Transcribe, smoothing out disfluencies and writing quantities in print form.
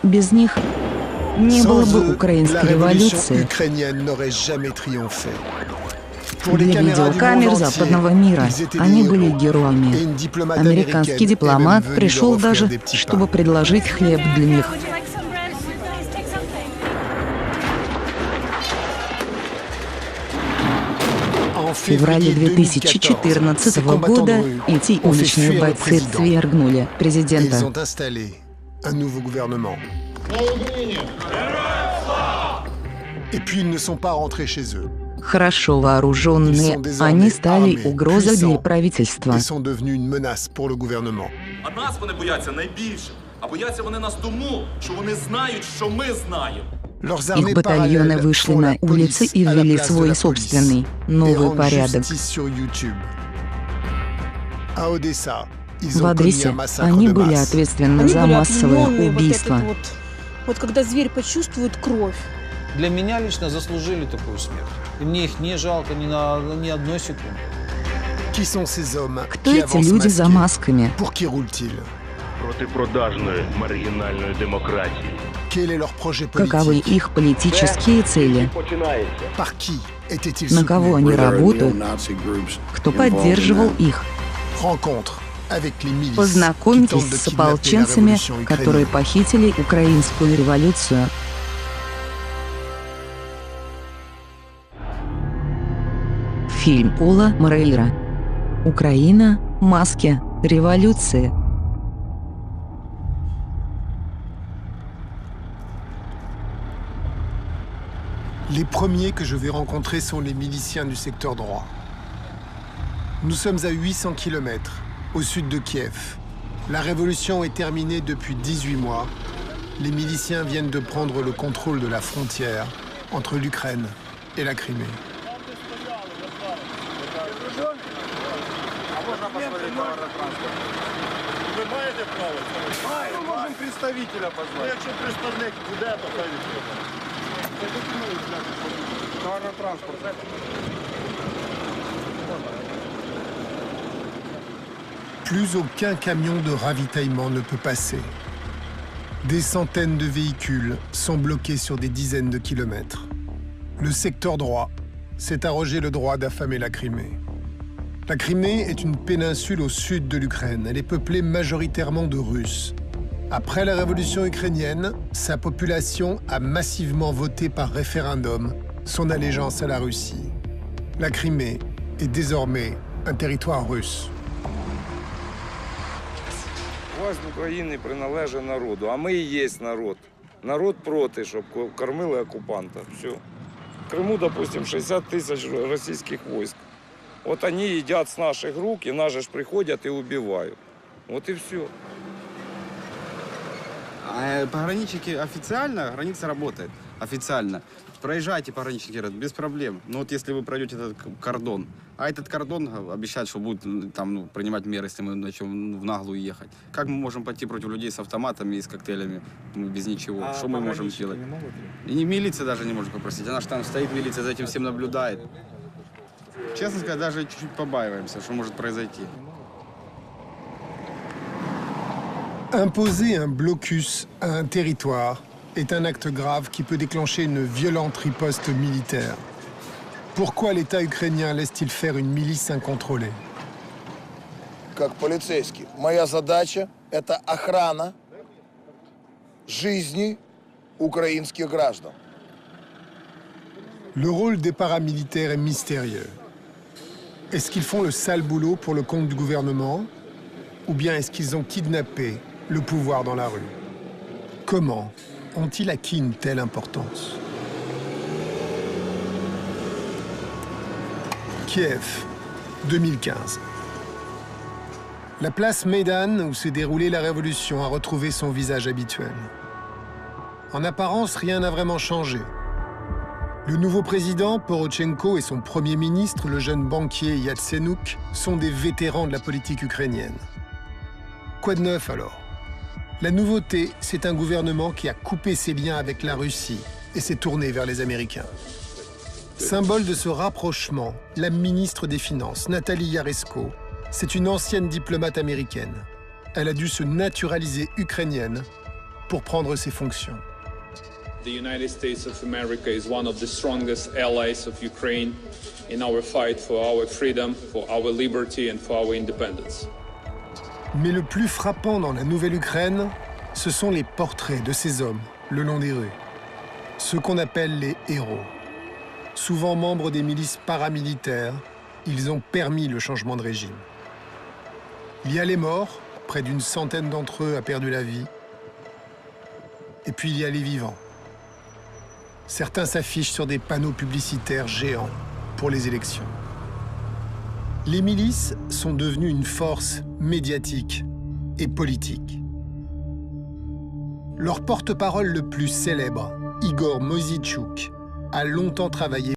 Без них не было бы украинской революции. Для видеокамер западного мира они были героями. Американский дипломат пришел даже, чтобы предложить хлеб для них. В феврале 2014 года эти уличные бойцы свергнули президента. Хорошо вооруженные, они стали угрозой для правительства. А нас вони бояться найбільше. А бояться вони нас тому, що вони знають, що ми знаємо. Их батальоны вышли на улицы и ввели свой собственный новый порядок. В Одессе они были ответственны за массовое убийство. Вот когда зверь почувствует кровь. Для меня лично заслужили такую смерть. И мне их не жалко ни одной секунды. Кто эти люди за масками? Протипродажної маргінальної демократії. Каковы их политические цели? На кого они работают? Кто поддерживал их? Познакомьтесь с ополченцами, которые похитили украинскую революцию. Фильм Пола Морейра. Украина. Маски. Революции. Les premiers que je vais rencontrer sont les miliciens du secteur droit. Nous sommes à 800 km, au sud de Kiev. La révolution est terminée depuis 18 mois. Les miliciens viennent de prendre le contrôle de la frontière entre l'Ukraine et la Crimée. Plus aucun camion de ravitaillement ne peut passer. Des centaines de véhicules sont bloqués sur des dizaines de kilomètres. Le secteur droit s'est arrogé le droit d'affamer la Crimée. La Crimée est une péninsule au sud de l'Ukraine. Elle est peuplée majoritairement de Russes. Après la révolution ukrainienne, sa population a massivement voté par référendum son allégeance à la Russie. La Crimée est désormais un territoire russe. Власть України приналежить народу, а ми і є народ. Народ проти, щоб кормили окупанта. Все. В Криму, допустим, 60 тысяч российских войск. Вот они едят с наших рук, и нас же приходят и убивают. Вот и все. А пограничники официально, граница работает официально. Проезжайте, пограничники говорят, без проблем. Но вот если вы пройдете этот кордон, а этот кордон обещает, что будет там, принимать меры, если мы начнем в наглую ехать. Как мы можем пойти против людей с автоматами и с коктейлями без ничего? Что мы можем сделать? И милиция даже не может попросить. Она же там стоит, милиция за этим всем наблюдает. Честно сказать, даже чуть-чуть побаиваемся, что может произойти. Imposer un blocus à un territoire est un acte grave qui peut déclencher une violente riposte militaire. Pourquoi l'État ukrainien laisse-t-il faire une milice incontrôlée? Как полицейский, моя задача – это охрана жизни украинских граждан. Le rôle des paramilitaires est mystérieux. Est-ce qu'ils font le sale boulot pour le compte du gouvernement? Ou bien est-ce qu'ils ont kidnappé le pouvoir dans la rue? Comment ont-ils acquis une telle importance? Kiev, 2015. La place Maidan, où s'est déroulée la révolution, a retrouvé son visage habituel. En apparence, rien n'a vraiment changé. Le nouveau président, Porochenko, et son premier ministre, le jeune banquier Yatsenyuk, sont des vétérans de la politique ukrainienne. Quoi de neuf alors? La nouveauté, c'est un gouvernement qui a coupé ses liens avec la Russie et s'est tourné vers les Américains. Symbole de ce rapprochement, la ministre des Finances, Nathalie Yaresko, c'est une ancienne diplomate américaine. Elle a dû se naturaliser ukrainienne pour prendre ses fonctions. The United States of America is one of the strongest allies of Ukraine in our fight for our freedom, for our liberty and for our independence. Mais le plus frappant dans la Nouvelle-Ukraine, ce sont les portraits de ces hommes le long des rues. Ceux qu'on appelle les héros. Souvent membres des milices paramilitaires, ils ont permis le changement de régime. Il y a les morts, près d'une centaine d'entre eux a perdu la vie. Et puis il y a les vivants. Certains s'affichent sur des panneaux publicitaires géants pour les élections. Les milices sont devenues une force médiatique et politique. Leur porte-parole le plus célèbre, Igor Moïssychuk, a longtemps travaillé